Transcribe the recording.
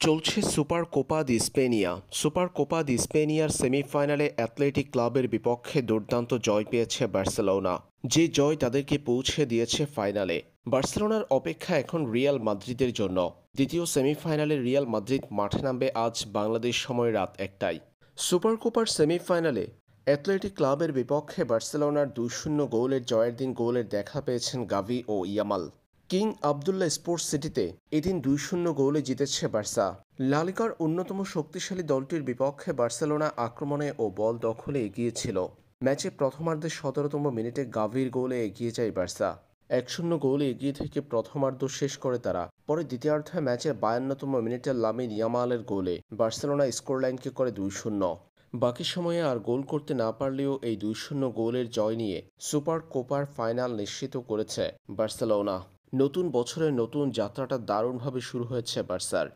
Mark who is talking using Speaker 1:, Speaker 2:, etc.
Speaker 1: চলছে super Copa দি স্পেনিয়া। Super Copa দি স্পেনিয়ার সেমিফাইনালে athletic ক্লাবের বিপক্ষে দুর্দান্ত জয় পেয়েছে বার্সেলোনা। যে জয় তাদেরকে পৌঁছে দিয়েছে ফাইনালে। বার্সেলোনার অপেক্ষা এখন রিয়াল মাদ্রিদের জন্য। দ্বিতীয় সেমিফাইনালে রিয়াল মাদ্রিদ মাঠে নামবে আজ বাংলাদেশ সময় রাত ১টায়। সুপার কোপার সেমিফাইনালে অ্যাথলেটিক ক্লাবের বিপক্ষে বার্সেলোনার ২-০ গোলের জয়ের দিন গোলের দেখা পেয়েছেন গাভি ও ইয়ামাল। কিং আবদুল্লাহ স্পোর্টস সিটিতে এদিন ২-০ গোলে জিতেছে বার্সা। লা লিগার অন্যতম শক্তিশালী দলটির বিপক্ষে বার্সেলোনা আক্রমণে ও বল দখলে এগিয়ে ছিল। ম্যাচে প্রথমার্ধে ১৭তম মিনিটে গাভির গোলে এগিয়ে যায় বার্সা। ১-০ গোলে এগিয়ে থেকে প্রথমার্ধ শেষ করে তারা। পরে দ্বিতীয়ার্ধে ম্যাচের ৫২তম মিনিটে লামিন ইয়ামালের গোলে বার্সেলোনা স্কোরলাইনকে করে ২-০। বাকি সময়ে আর গোল করতে না পারলেও এই ২-০ গোলের জয় নিয়ে সুপার কোপার ফাইনাল নিশ্চিত করেছে বার্সেলোনা। নতুন বছরের নতুন যাত্রাটা দারুণভাবে শুরু হয়েছে বার্সার।